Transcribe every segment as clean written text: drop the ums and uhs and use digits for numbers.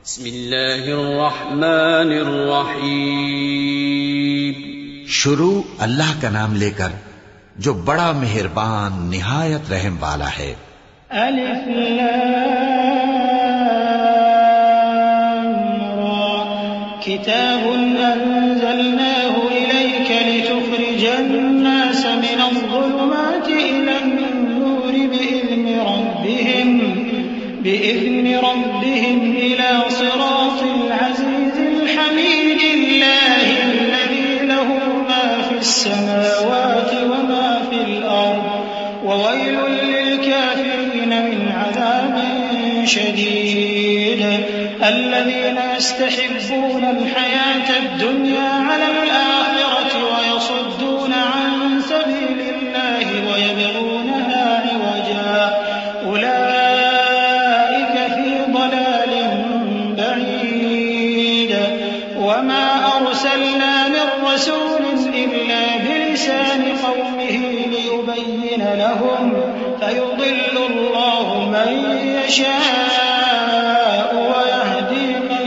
بسم اللہ الرحمن الرحیم. شروع اللہ کا نام لے کر جو بڑا مہربان نہایت رحم والا ہے. الف لام را کتاب انزلناه الیک لتخرج الناس من الظلمات الى النور بإذن ربهم إلى صراط العزيز الحميد الله الذي له ما في السماوات وما في الأرض وويل للكافرين من عذاب شديد الذين يستحبون الحياة الدنيا على الآخرة ويصدون عن سبيل الله ويبغونها عوجا أولئك في ضلال بعيد وما أرسلنا من رسول إلا بلسان قومه ليبين لهم فيضل الله من يشاء ويهدي من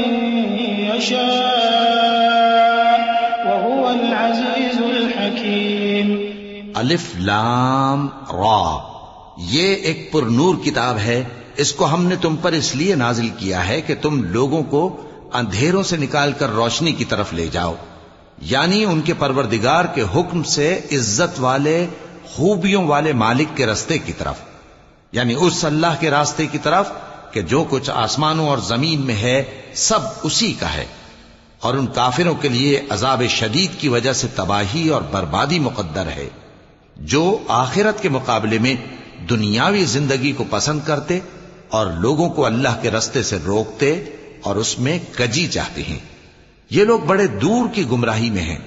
يشاء وهو العزيز الحكيم. الف لام را، یہ ایک پر نور کتاب ہے. اس کو ہم نے تم پر اس لیے نازل کیا ہے کہ تم لوگوں کو اندھیروں سے نکال کر روشنی کی طرف لے جاؤ، یعنی ان کے پروردگار کے حکم سے عزت والے خوبیوں والے مالک کے راستے کی طرف، یعنی اس اللہ کے راستے کی طرف کہ جو کچھ آسمانوں اور زمین میں ہے سب اسی کا ہے. اور ان کافروں کے لیے عذاب شدید کی وجہ سے تباہی اور بربادی مقدر ہے جو آخرت کے مقابلے میں دنیاوی زندگی کو پسند کرتے اور لوگوں کو اللہ کے راستے سے روکتے اور اس میں کجی چاہتے ہیں. یہ لوگ بڑے دور کی گمراہی میں ہیں،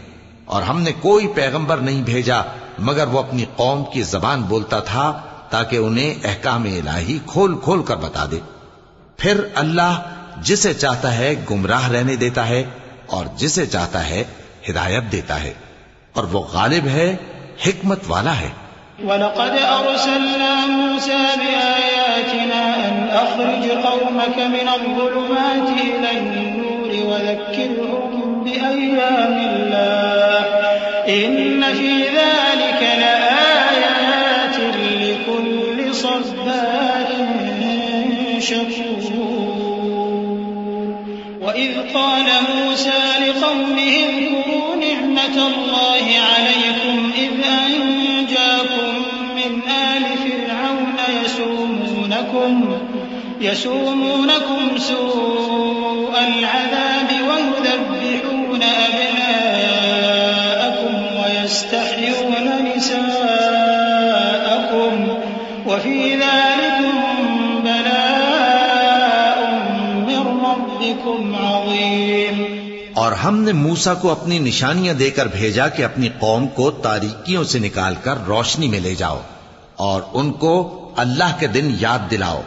اور ہم نے کوئی پیغمبر نہیں بھیجا مگر وہ اپنی قوم کی زبان بولتا تھا تاکہ انہیں احکام الہی کھول کھول کر بتا دے. پھر اللہ جسے چاہتا ہے گمراہ رہنے دیتا ہے اور جسے چاہتا ہے ہدایت دیتا ہے، اور وہ غالب ہے، حکمت والا ہے. وَلَقَدْ أَرْسَلْنَا مُوسَى بِآيَاتِنَا أَنْ أَخْرِجْ قَوْمَكَ مِنَ الظُّلُمَاتِ إِلَى النُّورِ وَذَكِّرْهُم بِأَيَّامِ اللَّهِ إِنَّ فِي ذَلِكَ لَآيَاتٍ لِكُلِّ صَبَّارٍ شَكُورٍ. وَإِذْ قَالَ مُوسَى لِقَوْمِهِ اذْكُرُوا نِعْمَةَ اللَّهِ عَلَيْكُمْ إِذْ أَنجَاكُم مِّنْ آلِ فِرْعَوْنَ يَسُومُونَكُمْ سُوءَ الْعَذَابِ وَيُذَبِّحُونَ أَبْنَاءَكُمْ وَيَسْتَحْيُونَ نِسَاءَكُمْ وَفِي ذَلِكُمْ بَلَاءٌ مِّن رَّبِّكُمْ عَظِيمٌ. اور ہم نے موسیٰ کو اپنی نشانیاں دے کر بھیجا کہ اپنی قوم کو تاریکیوں سے نکال کر روشنی میں لے جاؤ اور ان کو اللہ کے دن یاد دلاؤ،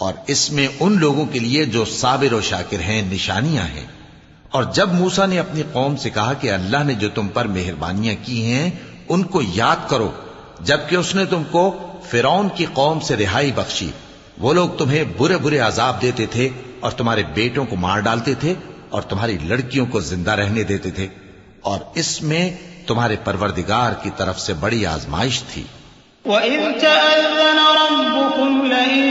اور اس میں ان لوگوں کے لیے جو صابر و شاکر ہیں نشانیاں ہیں. اور جب موسیٰ نے اپنی قوم سے کہا کہ اللہ نے جو تم پر مہربانیاں کی ہیں ان کو یاد کرو، جبکہ اس نے تم کو فرعون کی قوم سے رہائی بخشی. وہ لوگ تمہیں برے برے عذاب دیتے تھے اور تمہارے بیٹوں کو مار ڈالتے تھے اور تمہاری لڑکیوں کو زندہ رہنے دیتے تھے، اور اس میں تمہارے پروردگار کی طرف سے بڑی آزمائش تھی. وَإِذْ تَأَذَّنَ رَبُّكُمْ لَئِن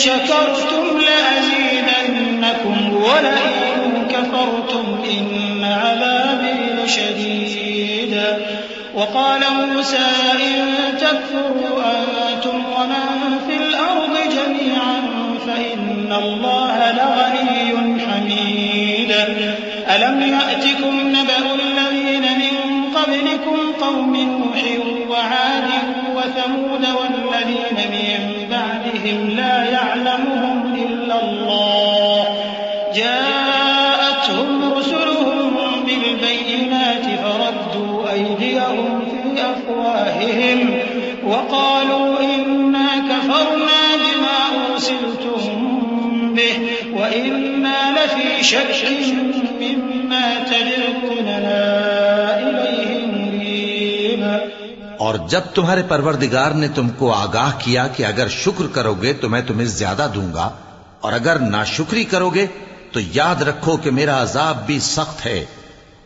شَكَرْتُمْ لَأَزِيدَنَّكُمْ وَلَئِن كَفَرْتُمْ إِنَّ عَذَابِي لَشَدِيدٌ. وَقَالَ مُوسَىٰ إِن تَكْفُرُوا أَنتُمْ وَمَن فِي الْأَرْضِ جَمِيعًا فَإِنَّ اللَّهَ لَغَنِيٌّ حَمِيدٌ. أَلَمْ يَأْتِكُمْ نَبَأُ الَّذِينَ مِن قَبْلِكُمْ قَوْمِ نُوحٍ وَعَادٍ وَثَمُودَ وَالَّذِينَ مِن بَعْدِهِمْ لَا يَعْلَمُهُمْ إِلَّا اللَّهُ جَاءَتْهُمْ رُسُلُهُم بِالْبَيِّنَاتِ فَرَدُّوا أَيْدِيَهُمْ فِي أَفْوَاهِهِمْ وَقَالُوا إِنَّا كَفَرْنَا بِمَا أُرْسِلْتُم بِهِ وَإِنَّا لَفِي شَكٍّ مِّمَّا تَدْعُونَنَا إِلَيْهِ مُرِيبٍ. اور جب تمہارے پروردگار نے تم کو آگاہ کیا کہ اگر شکر کرو گے تو میں تمہیں زیادہ دوں گا، اور اگر ناشکری کرو گے تو یاد رکھو کہ میرا عذاب بھی سخت ہے۔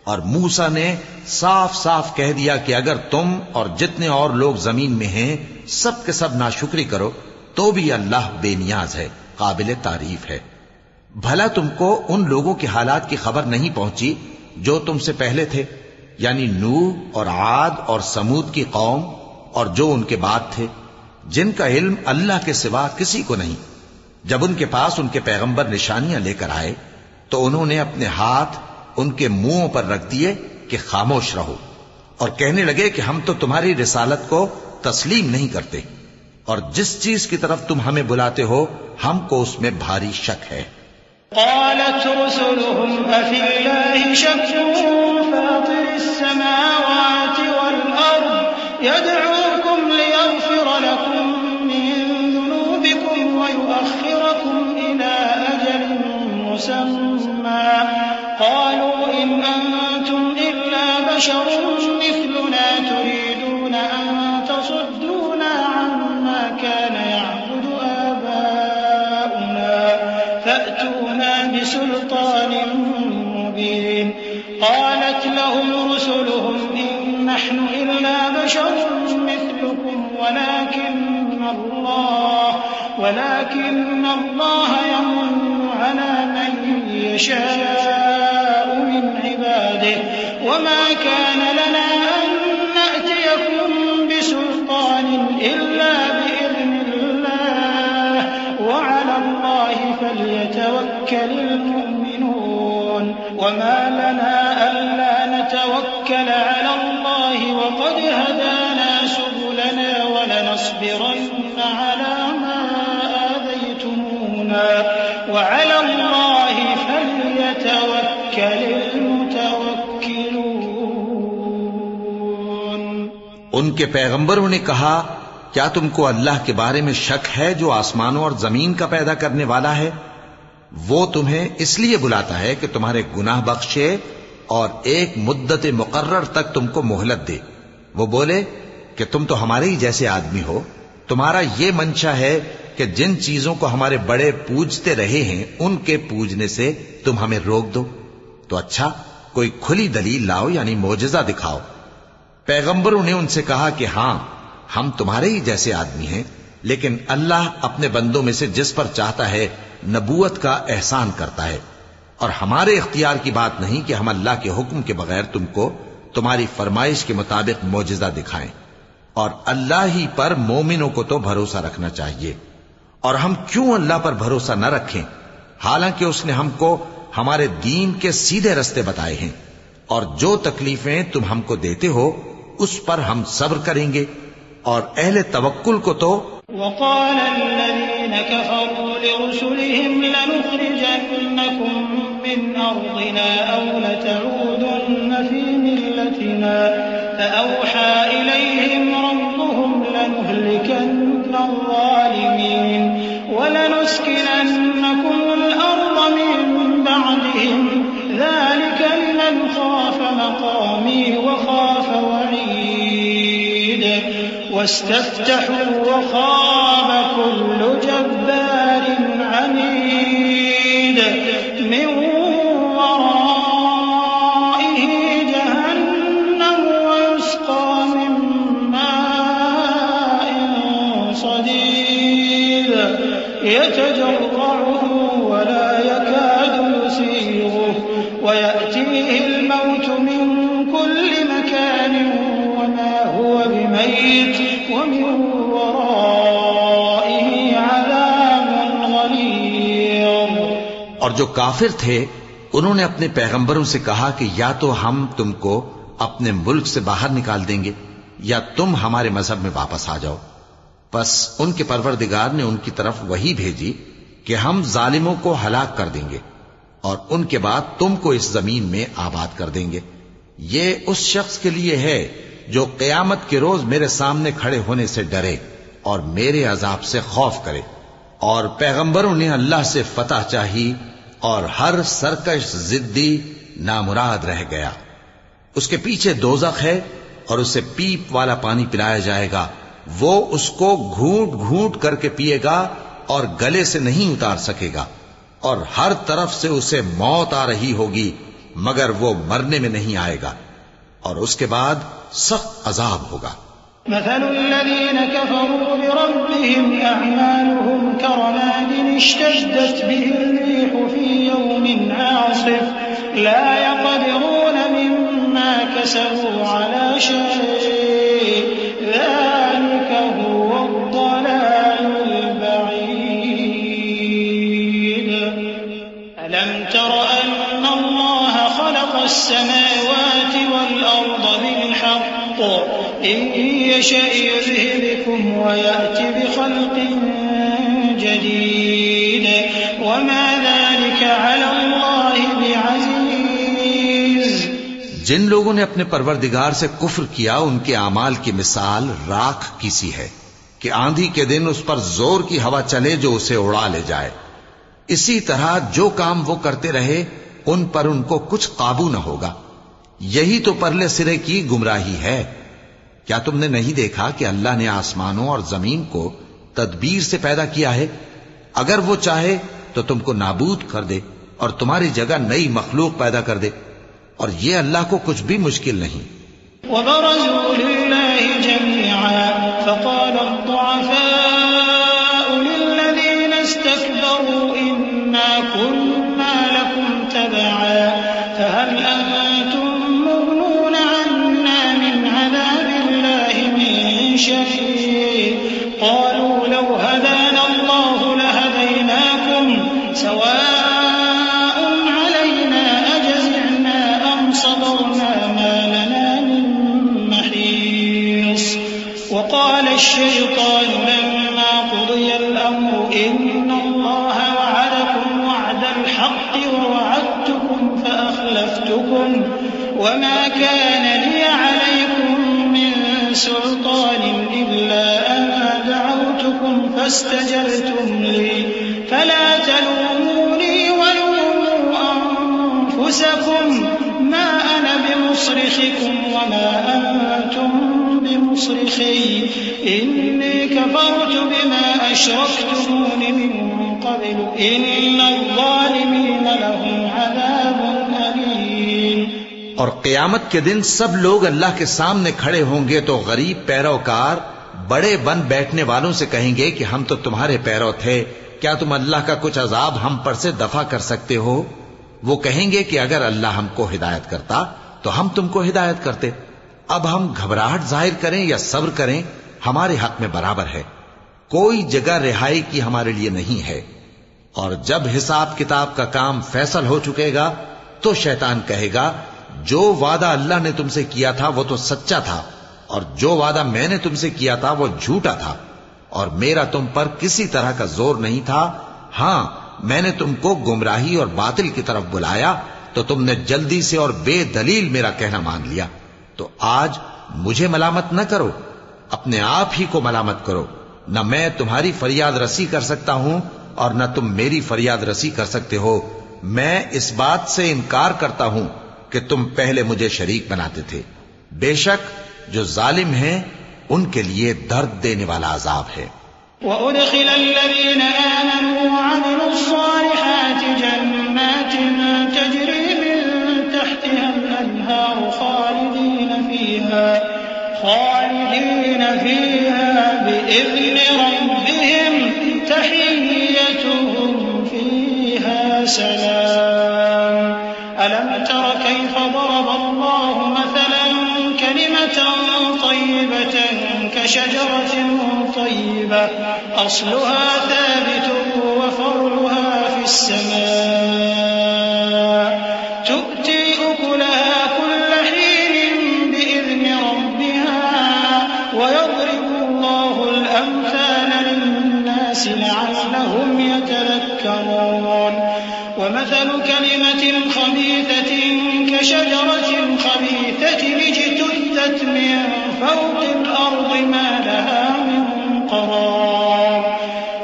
اور موسیٰ نے صاف صاف کہہ دیا کہ اگر تم اور جتنے اور لوگ زمین میں ہیں سب کے سب ناشکری کرو تو بھی اللہ بے نیاز ہے، قابل تعریف ہے۔ بھلا تم کو ان لوگوں کے حالات کی خبر نہیں پہنچی جو تم سے پہلے تھے، یعنی نوح اور عاد اور سمود کی قوم اور جو ان کے بعد تھے، جن کا علم اللہ کے سوا کسی کو نہیں۔ جب ان کے پاس ان کے پیغمبر نشانیاں لے کر آئے تو انہوں نے اپنے ہاتھ ان کے منہوں پر رکھ دیے کہ خاموش رہو، اور کہنے لگے کہ ہم تو تمہاری رسالت کو تسلیم نہیں کرتے، اور جس چیز کی طرف تم ہمیں بلاتے ہو ہم کو اس میں بھاری شک ہے۔ قالت رسلهم أفي الله شك فاطر السماوات والأرض يدعوكم ليغفر لكم من ذنوبكم ويؤخركم إلى أجل مسمى قالوا إن أنتم إلا بشر مثلنا تريدون أن تصدونا عما كان يعبد آباؤنا فأتونا بسلطان مبين قالت لهم رسلهم إن نحن إلا بشر مثلكم ولكن الله يمن على من يشاء من عباده وما كان لنا أن نأتيكم بسلطان إلا بإذن الله وعلى الله فليتوكل المؤمنون وما لنا ألا نتوكل على الله وقد هدانا سبلنا ولنصبرن على ما آذيتمونا وعلى الله فليتوكل المتوكلون۔ ان کے پیغمبروں نے کہا کیا تم کو اللہ کے بارے میں شک ہے جو آسمانوں اور زمین کا پیدا کرنے والا ہے؟ وہ تمہیں اس لیے بلاتا ہے کہ تمہارے گناہ بخشے اور ایک مدت مقرر تک تم کو مہلت دے۔ وہ بولے کہ تم تو ہمارے ہی جیسے آدمی ہو، تمہارا یہ منشا ہے کہ جن چیزوں کو ہمارے بڑے پوجتے رہے ہیں ان کے پوجنے سے تم ہمیں روک دو، تو اچھا کوئی کھلی دلیل لاؤ، یعنی معجزہ دکھاؤ۔ پیغمبروں نے ان سے کہا کہ ہاں ہم تمہارے ہی جیسے آدمی ہیں، لیکن اللہ اپنے بندوں میں سے جس پر چاہتا ہے نبوت کا احسان کرتا ہے، اور ہمارے اختیار کی بات نہیں کہ ہم اللہ کے حکم کے بغیر تم کو تمہاری فرمائش کے مطابق معجزہ دکھائیں، اور اللہ ہی پر مومنوں کو تو بھروسہ رکھنا چاہیے۔ اور ہم کیوں اللہ پر بھروسہ نہ رکھیں حالانکہ اس نے ہم کو ہمارے دین کے سیدھے رستے بتائے ہیں، اور جو تکلیفیں تم ہم کو دیتے ہو اس پر ہم صبر کریں گے، اور اہل توکل کو تو وقال الذين كفروا لرسلهم لنخرجنكم من أرضنا أو لتعودن في ملتنا فأوحى إليهم ربهم لنهلكن الظالمين ولنسكننكم الأرض من بعدهم ذلك لمن خاف مقامي وخاف وعيد واستفتحوا وخاب كل جبار عنيد من ورائه جهنم ويسقى من ماء صديد يتجرعه ولا يكاد يسيغه ويأتيه الموت من كل مكان وما هو بميت ومن ورائه عذاب غليظ۔ اور جو کافر تھے انہوں نے اپنے پیغمبروں سے کہا کہ یا تو ہم تم کو اپنے ملک سے باہر نکال دیں گے یا تم ہمارے مذہب میں واپس آ جاؤ۔ بس ان کے پروردگار نے ان کی طرف وحی بھیجی کہ ہم ظالموں کو ہلاک کر دیں گے اور ان کے بعد تم کو اس زمین میں آباد کر دیں گے۔ یہ اس شخص کے لیے ہے جو قیامت کے روز میرے سامنے کھڑے ہونے سے ڈرے اور میرے عذاب سے خوف کرے۔ اور پیغمبروں نے اللہ سے فتح چاہی اور ہر سرکش ضدی نامراد رہ گیا۔ اس کے پیچھے دوزخ ہے اور اسے پیپ والا پانی پلایا جائے گا، وہ اس کو گھونٹ گھونٹ کر کے پیے گا اور گلے سے نہیں اتار سکے گا۔ اور ہر طرف سے اسے موت آ رہی ہوگی مگر وہ مرنے میں نہیں آئے گا، اور اس کے بعد سخت عذاب ہوگا۔ مثل الذين كفروا بربهم أعمالهم كرماد اشتدت به الريح في يوم عاصف لا يقدرون مما كسبوا على شيء ذلك هو الضلال البعيد ألم تر أن الله خلق السماوات والأرض بالحق إن يشأ يذهبكم ويأت بخلق جديد وما ذلك على الله بعزيز۔ جن لوگوں نے اپنے پروردگار سے کفر کیا ان کے اعمال کی مثال راکھ کی سی ہے کہ آندھی کے دن اس پر زور کی ہوا چلے جو اسے اڑا لے جائے۔ اسی طرح جو کام وہ کرتے رہے ان پر ان کو کچھ قابو نہ ہوگا۔ یہی تو پرلے سرے کی گمراہی ہے۔ کیا تم نے نہیں دیکھا کہ اللہ نے آسمانوں اور زمین کو تدبیر سے پیدا کیا ہے؟ اگر وہ چاہے تو تم کو نابود کر دے اور تمہاری جگہ نئی مخلوق پیدا کر دے، اور یہ اللہ کو کچھ بھی مشکل نہیں۔ وبرزوا لله جميعا فقال الضعفاء للذين استكبروا إنا كنا لكم تبعا فهل أنتم مغنون عنا من عذاب الله من شيء قالوا لو هدانا الله لهديناكم سواء علينا أجزعنا أم صبرنا ما لنا من محيص وقال الشيطان لما قضي الأمر إن الله وعدكم وعد الحق ووعدتكم فأخلفتكم وما كان لي عليكم من سلطان إلا أن دعوتكم فاستجبتم لي فلا تلوموني ولوموا أنفسكم ما أنا بمصرخكم وما أنتم بمصرخي إني كفرت بما أشركتمون من قبل إن الظالمين لهم عذاب أليم۔ اور قیامت کے دن سب لوگ اللہ کے سامنے کھڑے ہوں گے تو غریب پیروکار بڑے بن بیٹھنے والوں سے کہیں گے کہ ہم تو تمہارے پیرو تھے، کیا تم اللہ کا کچھ عذاب ہم پر سے دفع کر سکتے ہو؟ وہ کہیں گے کہ اگر اللہ ہم کو ہدایت کرتا تو ہم تم کو ہدایت کرتے۔ اب ہم گھبراہٹ ظاہر کریں یا صبر کریں ہمارے حق میں برابر ہے، کوئی جگہ رہائی کی ہمارے لیے نہیں ہے۔ اور جب حساب کتاب کا کام فیصل ہو چکے گا تو شیطان کہے گا جو وعدہ اللہ نے تم سے کیا تھا وہ تو سچا تھا، اور جو وعدہ میں نے تم سے کیا تھا وہ جھوٹا تھا، اور میرا تم پر کسی طرح کا زور نہیں تھا۔ ہاں، میں نے تم کو گمراہی اور باطل کی طرف بلایا تو تم نے جلدی سے اور بے دلیل میرا کہنا مان لیا۔ تو آج مجھے ملامت نہ کرو، اپنے آپ ہی کو ملامت کرو۔ نہ میں تمہاری فریاد رسی کر سکتا ہوں اور نہ تم میری فریاد رسی کر سکتے ہو۔ میں اس بات سے انکار کرتا ہوں کہ تم پہلے مجھے شریک بناتے تھے۔ بے شک جو ظالم ہیں ان کے لیے درد دینے والا عذاب ہے۔ وَأُدْخِلَ الَّذِينَ آمَنُوا وَعَمِلُوا الصَّالِحَاتِ جَنَّاتٍ تَجْرِي مِن تَحْتِهَا الْأَنْهَارُ خَالِدِينَ فِيهَا بِإِذْنِ رَبِّهِمْ تَحِيَّتُهُمْ فِيهَا سَلَامٌ أَلَمْ تَرَ كَيْفَ ضَرَبَ اللَّهُ مَثَلًا كَلِمَةً طَيِّبَةً كَشَجَرَةٍ طَيِّبَةٍ أَصْلُهَا ثَابِتٌ وَفَرْعُهَا فِي السَّمَاءِ تُؤْتِي أُكُلَهَا كُلَّ حِينٍ بِإِذْنِ رَبِّهَا وَيَضْرِبُ اللَّهُ الْأَمْثَالَ لِلنَّاسِ لَعَلَّهُمْ يَتَذَكَّرُونَ وَمَثَلُ كَلِمَةٍ خَبِيثَةٍ كَشَجَرَةٍ خَبِيثَةٍ اجْتُثَّتْ مِن فَوْقِ الْأَرْضِ مَا لَهَا مِن قَرَارٍ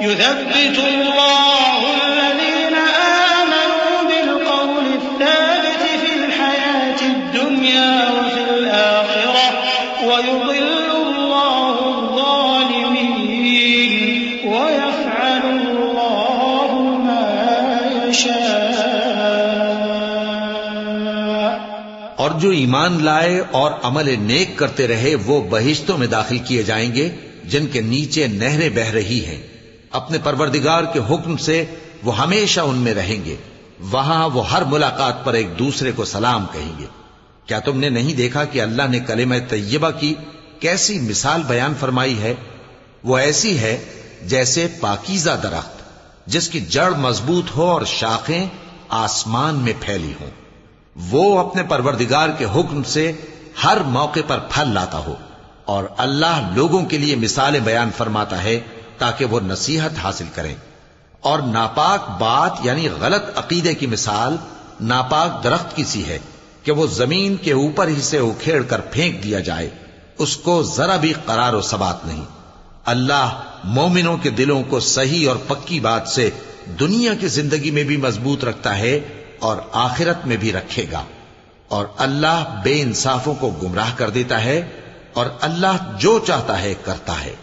يُثَبِّتُ اللَّهُ الَّذِينَ آمَنُوا بِالْقَوْلِ الثَّابِتِ فِي الْحَيَاةِ الدُّنْيَا وَفِي الْآخِرَةِ وَيُضِلُّ اللَّهُ الظَّالِمِينَ وَيَفْعَلُ اللَّهُ مَا اور جو ایمان لائے اور عمل نیک کرتے رہے وہ بہشتوں میں داخل کیے جائیں گے جن کے نیچے نہریں بہہ رہی ہیں. اپنے پروردگار کے حکم سے وہ ہمیشہ ان میں رہیں گے. وہاں وہ ہر ملاقات پر ایک دوسرے کو سلام کہیں گے. کیا تم نے نہیں دیکھا کہ اللہ نے کلمہ طیبہ کی کیسی مثال بیان فرمائی ہے؟ وہ ایسی ہے جیسے پاکیزہ درخت جس کی جڑ مضبوط ہو اور شاخیں آسمان میں پھیلی ہوں. وہ اپنے پروردگار کے حکم سے ہر موقع پر پھل لاتا ہو. اور اللہ لوگوں کے لیے مثالیں بیان فرماتا ہے تاکہ وہ نصیحت حاصل کریں. اور ناپاک بات یعنی غلط عقیدے کی مثال ناپاک درخت کی سی ہے کہ وہ زمین کے اوپر ہی سے اکھیڑ کر پھینک دیا جائے، اس کو ذرا بھی قرار و ثبات نہیں. اللہ مومنوں کے دلوں کو صحیح اور پکی بات سے دنیا کی زندگی میں بھی مضبوط رکھتا ہے اور آخرت میں بھی رکھے گا. اور اللہ بے انصافوں کو گمراہ کر دیتا ہے اور اللہ جو چاہتا ہے کرتا ہے.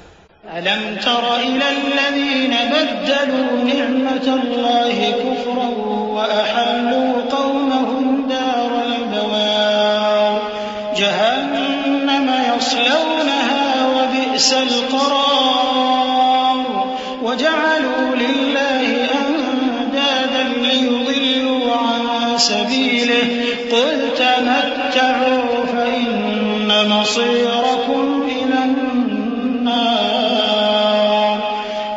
أَلَمْ تَرَ إِلَى الَّذِينَ بَدَّلُوا نِعْمَةَ اللَّهِ كُفْرًا وَأَحَلُّوا قَوْمَهُمْ دَارَ الْبَوَارِ جَهَنَّمَ يَصْلَوْنَهَا وَبِئْسَ الْقَرَارُ وَجَعَلُوا لِلَّهِ أَندَادًا لِيُضِلُّوا عَن سَبِيلِهِ قُلْ تَمَتَّعُوا فَإِنَّ مَصِيرَكُمْ إِلَى النَّارِ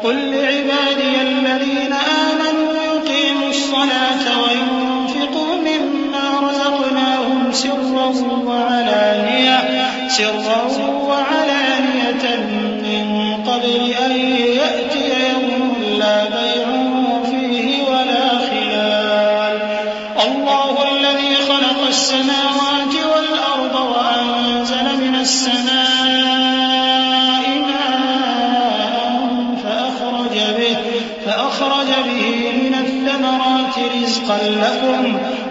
قُلْ لِعِبَادِيَ الَّذِينَ آمَنُوا يُقِيمُوا الصَّلَاةَ وَيُنفِقُوا مِمَّا رَزَقْنَاهُمْ سِرًّا وَعَلَانِيَةً مِّن قَبْلِ أَن يَأْتِيَ يَوْمٌ لَّا بَيْعٌ فِيهِ وَلَا خِلَالٌ اللَّهُ الَّذِي خَلَقَ السَّمَاوَاتِ وَالْأَرْضَ وَأَنزَلَ مِنَ السَّمَاءِ مَاءً فَأَخْرَجَ بِهِ مِنَ الثَّمَرَاتِ رِزْقًا لَّكُمْ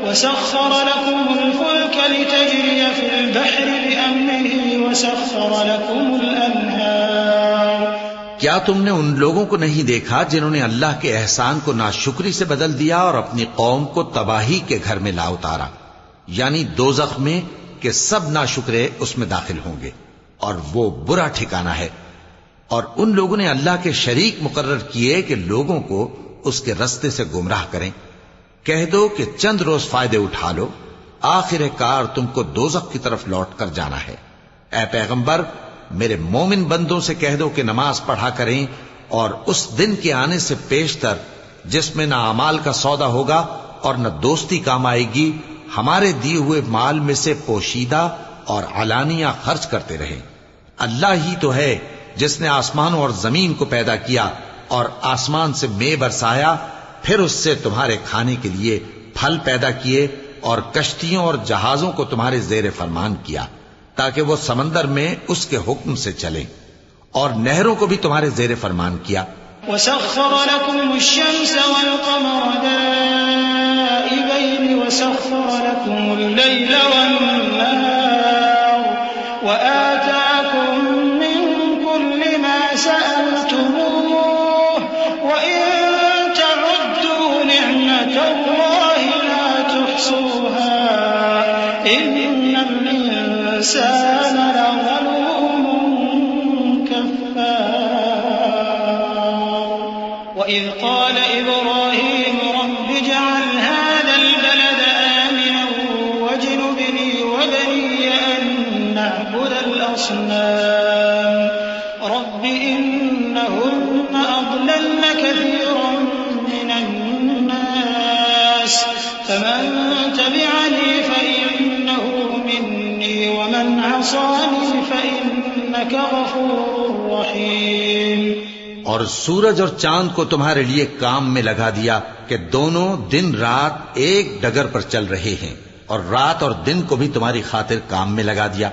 وَسَخَّرَ لَكُمُ الْفُلْكَ لِتَجْرِيَ فِي الْبَحْرِ بِأَمْرِهِ وَسَخَّرَ لَكُمُ الْأَنْهَارَ. کیا تم نے ان لوگوں کو نہیں دیکھا جنہوں نے اللہ کے احسان کو ناشکری سے بدل دیا اور اپنی قوم کو تباہی کے گھر میں لا اتارا، یعنی دوزخ میں کہ سب ناشکرے اس میں داخل ہوں گے اور وہ برا ٹھکانہ ہے. اور ان لوگوں نے اللہ کے شریک مقرر کیے کہ لوگوں کو اس کے رستے سے گمراہ کریں. کہہ دو کہ چند روز فائدے اٹھا لو، آخر کار تم کو دوزخ کی طرف لوٹ کر جانا ہے. اے پیغمبر، میرے مومن بندوں سے کہہ دو کہ نماز پڑھا کریں اور اس دن کے آنے سے پیشتر جس میں نہ اعمال کا سودا ہوگا اور نہ دوستی کام آئے گی، ہمارے دیے ہوئے مال میں سے پوشیدہ اور علانیہ خرچ کرتے رہیں. اللہ ہی تو ہے جس نے آسمانوں اور زمین کو پیدا کیا اور آسمان سے مے برسایا، پھر اس سے تمہارے کھانے کے لیے پھل پیدا کیے اور کشتیوں اور جہازوں کو تمہارے زیر فرمان کیا تاکہ وہ سمندر میں اس کے حکم سے چلیں، اور نہروں کو بھی تمہارے زیر فرمان کیا. وَسَخَّرَ لَكُمُ الشَّمْسَ وَالْقَمَرَ دَائِبَيْنِ وَسَخَّرَ لَكُمُ اللَّيْلَ وَالنَّهَارَ وَآتَاكُم مِّن كُلِّ مَا سَأَلْتُمُوهُ وَإِن تَعُدُّوا نِعْمَةَ اللَّهِ لَا تُحْصُوهَا إِنَّ الْإِنسَانَ لَظَلُومٌ كَفَّارٌ. وَإِذْ قَالَ إِبْرَاهِيمُ رَبِّ اجْعَلْ هَٰذَا الْبَلَدَ آمِنًا وَاجْنُبْنِي وَبَنِيَّ أَن نَّعْبُدَ الْأَصْنَامَ رَبِّ إِنَّهُنَّ أَضْلَلْنَ كَثِيرًا مِّنَ النَّاسِ فَمَن تَبِعَنِي فَإِنَّهُ مِنِّي وَمَنْ عَصَانِي فَإِنَّكَ غَفُورٌ رَّحِيمٌ. اور سورج اور چاند کو تمہارے لیے کام میں لگا دیا کہ دونوں دن رات ایک ڈگر پر چل رہے ہیں، اور رات اور دن کو بھی تمہاری خاطر کام میں لگا دیا،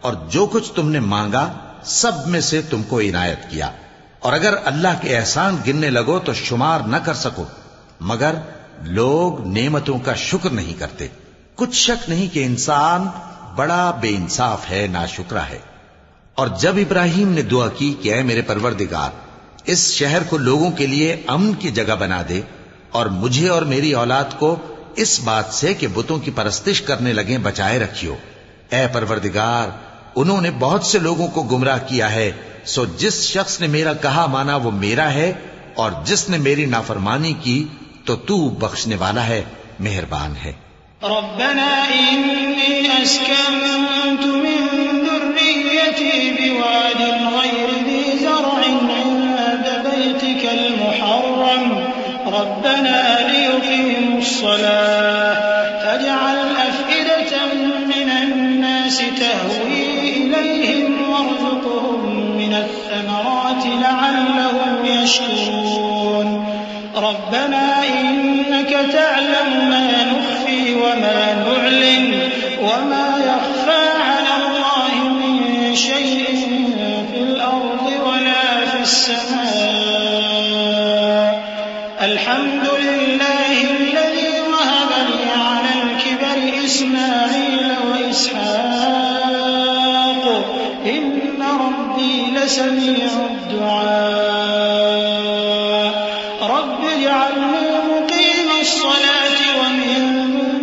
اور جو کچھ تم نے مانگا سب میں سے تم کو عنایت کیا. اور اگر اللہ کے احسان گننے لگو تو شمار نہ کر سکو، مگر لوگ نعمتوں کا شکر نہیں کرتے. کچھ شک نہیں کہ انسان بڑا بے انصاف ہے، ناشکرا ہے. اور جب ابراہیم نے دعا کی کہ اے میرے پروردگار، اس شہر کو لوگوں کے لیے امن کی جگہ بنا دے اور مجھے اور میری اولاد کو اس بات سے کہ بتوں کی پرستش کرنے لگیں بچائے رکھیو۔ اے پروردگار، انہوں نے بہت سے لوگوں کو گمراہ کیا ہے، سو جس شخص نے میرا کہا مانا وہ میرا ہے، اور جس نے میری نافرمانی کی تو تو بخشنے والا ہے، مہربان ہے۔ ربنا إني أسكنت من ذريتي بواد غير ذي زرع عند بيتك المحرم ربنا ليقيموا الصلاة فاجعل أفئدة من الناس تهوي إليهم وارزقهم من الثمرات لعلهم يشكرون ربنا إنك تعلم ما نخفي وما نعلن وما يخفى على الله من شيء في الأرض ولا في السماء الحمد لله الذي وهب لي على الكبر إسماعيل وإسحاق إن ربي لسميع الدعاء رب اجعلني مقيم الصلاة ومن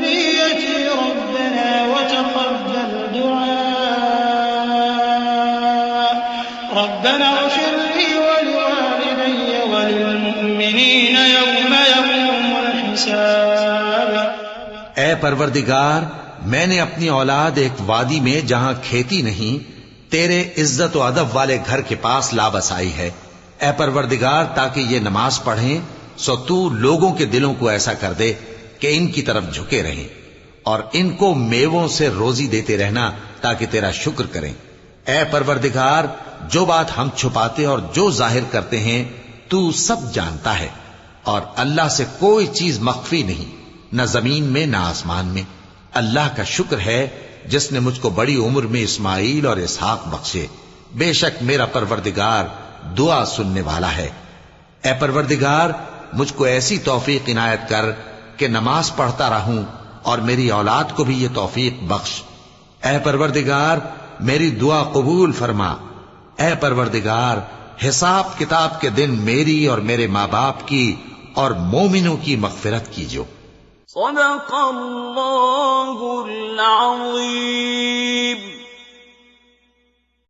ذريتي ربنا وتقبل دعاء ربنا اغفر لي ولوالدي وللمؤمنين يوم يقوم الحساب۔ اے پروردگار، میں نے اپنی اولاد ایک وادی میں جہاں کھیتی نہیں تیرے عزت و ادب والے گھر کے پاس لا بسائی ہے۔ اے پروردگار، تاکہ یہ نماز پڑھیں سو تو لوگوں کے دلوں کو ایسا کر دے کہ ان کی طرف جھکے رہیں، اور ان کو میووں سے روزی دیتے رہنا تاکہ تیرا شکر کریں۔ اے پروردگار، جو بات ہم چھپاتے اور جو ظاہر کرتے ہیں تو سب جانتا ہے، اور اللہ سے کوئی چیز مخفی نہیں، نہ زمین میں نہ آسمان میں۔ اللہ کا شکر ہے جس نے مجھ کو بڑی عمر میں اسماعیل اور اسحاق بخشے، بے شک میرا پروردگار دعا سننے والا ہے۔ اے پروردگار، مجھ کو ایسی توفیق عنایت کر کہ نماز پڑھتا رہوں، اور میری اولاد کو بھی یہ توفیق بخش۔ اے پروردگار، میری دعا قبول فرما۔ اے پروردگار، حساب کتاب کے دن میری اور میرے ماں باپ کی اور مومنوں کی مغفرت کیجو۔ صدق اللہ العظیم۔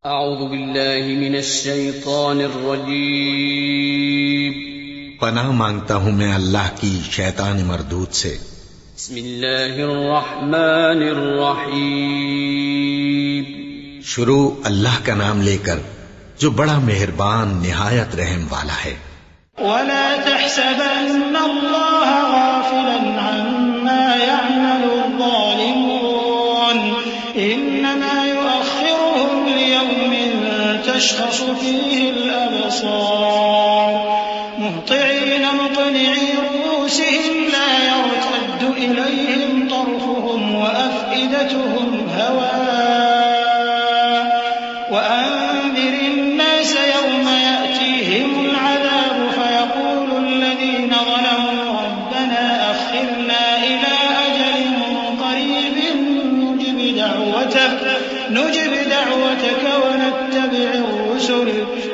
اعوذ باللہ من الشیطان الرجیم۔ پناہ مانگتا ہوں میں اللہ کی شیطان مردود سے۔ بسم اللہ الرحمن الرحیم۔ شروع اللہ کا نام لے کر جو بڑا مہربان نہایت رحم والا ہے۔ ولا تحسبن الله غافلا عما يعمل الظالمون إنما يؤخرهم ليوم تشخص فيه الأبصار مهطعين مقنعي رؤوسهم لا يرتد إليهم طرفهم وأفئدتهم هواء وأنذر الناس يوم يأتيهم العذاب فيقول الذين ظلموا ربنا أخرنا إلى أجل قريب نجب دعوتك ونتبع الرسل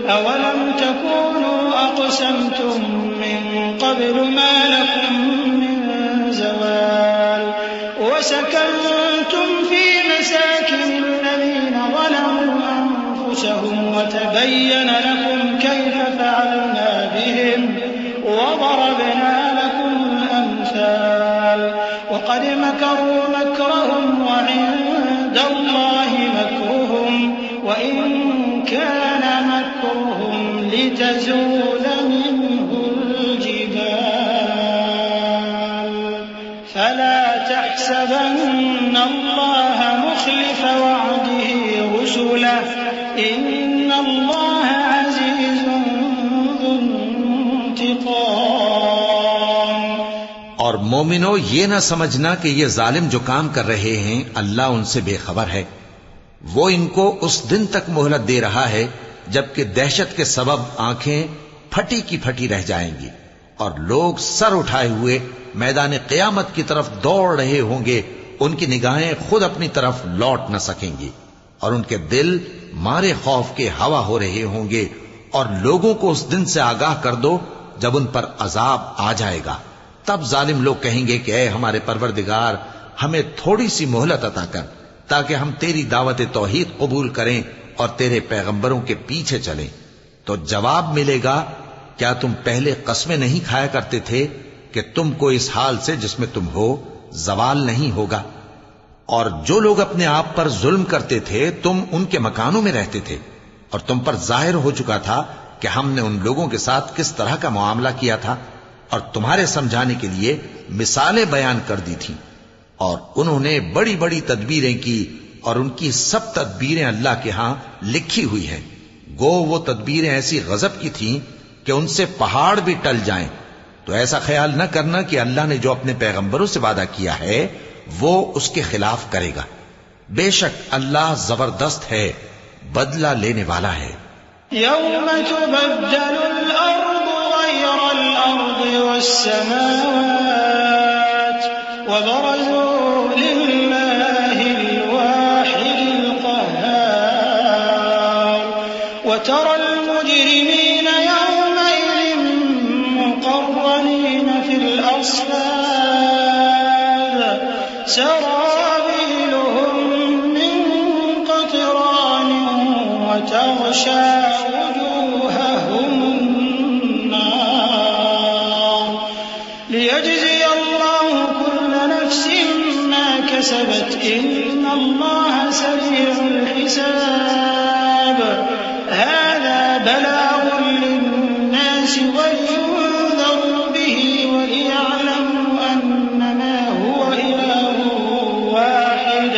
أولم تكونوا أقسمتم من قبل ما لكم من زوال وسكنتم في مساكن الذين ظلموا أنفسهم وتبين لكم كيف فعلنا بهم وضربنا لكم الأمثال وقد مكروا مكرهم وعند الله مكرهم وإن كان مكرهم لتزول منه الجبال فلا تحسبن الله مخلف وعده رسله إن الله عزيز ذو انتقام۔ اور مومنو، یہ نہ سمجھنا کہ یہ ظالم جو کام کر رہے ہیں اللہ ان سے بے خبر ہے۔ وہ ان کو اس دن تک مہلت دے رہا ہے جبکہ دہشت کے سبب آنکھیں پھٹی کی پھٹی رہ جائیں گی، اور لوگ سر اٹھائے ہوئے میدان قیامت کی طرف دوڑ رہے ہوں گے، ان کی نگاہیں خود اپنی طرف لوٹ نہ سکیں گی، اور ان کے دل مارے خوف کے ہوا ہو رہے ہوں گے۔ اور لوگوں کو اس دن سے آگاہ کر دو جب ان پر عذاب آ جائے گا۔ تب ظالم لوگ کہیں گے کہ اے ہمارے پروردگار ہمیں تھوڑی سی مہلت عطا کر تاکہ ہم تیری دعوت توحید قبول کریں اور تیرے پیغمبروں کے پیچھے چلیں. تو جواب ملے گا کیا تم پہلے قسمیں نہیں کھایا کرتے تھے کہ تم کو اس حال سے جس میں تم ہو زوال نہیں ہوگا؟ اور جو لوگ اپنے آپ پر ظلم کرتے تھے تم ان کے مکانوں میں رہتے تھے اور تم پر ظاہر ہو چکا تھا کہ ہم نے ان لوگوں کے ساتھ کس طرح کا معاملہ کیا تھا اور تمہارے سمجھانے کے لیے مثالیں بیان کر دی تھی. اور انہوں نے بڑی بڑی تدبیریں کی اور ان کی سب تدبیریں اللہ کے ہاں لکھی ہوئی ہیں. گو وہ تدبیریں ایسی غضب کی تھیں کہ ان سے پہاڑ بھی ٹل جائیں. تو ایسا خیال نہ کرنا کہ اللہ نے جو اپنے پیغمبروں سے وعدہ کیا ہے وہ اس کے خلاف کرے گا. بے شک اللہ زبردست ہے، بدلہ لینے والا ہے. يوم تبدل الأرض غير الأرض والسماوات وبرزوا لله الواحد القهار وترى المجرمين يومئذ مقرنين في الأصفاد سرابيلهم من قطران وتغشى وجوههم النار ليجزي الله كل نفس ما كسبت إن الله سريع الحساب. هذا بلاغ للناس ولينذروا به وليعلموا أنما هو إله واحد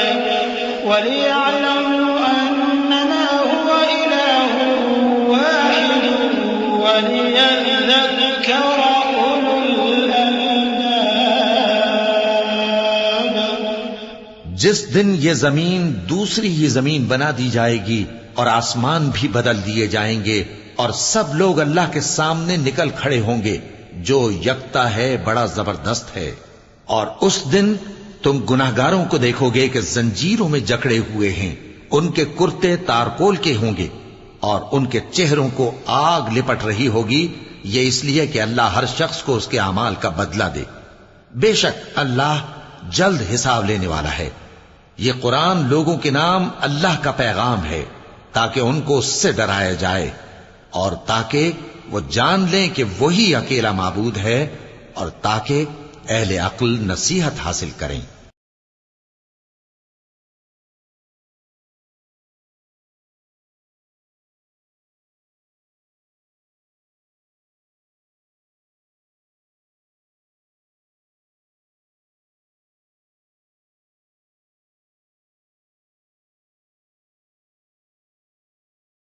وليذكر أولو الألباب. جس دن یہ زمین دوسری ہی زمین بنا دی جائے گی اور آسمان بھی بدل دیے جائیں گے اور سب لوگ اللہ کے سامنے نکل کھڑے ہوں گے جو یکتا ہے بڑا زبردست ہے. اور اس دن تم گناہگاروں کو دیکھو گے کہ زنجیروں میں جکڑے ہوئے ہیں، ان کے کرتے تارکول کے ہوں گے اور ان کے چہروں کو آگ لپٹ رہی ہوگی. یہ اس لیے کہ اللہ ہر شخص کو اس کے اعمال کا بدلہ دے. بے شک اللہ جلد حساب لینے والا ہے. یہ قرآن لوگوں کے نام اللہ کا پیغام ہے تاکہ ان کو اس سے ڈرایا جائے اور تاکہ وہ جان لیں کہ وہی اکیلا معبود ہے اور تاکہ اہل عقل نصیحت حاصل کریں.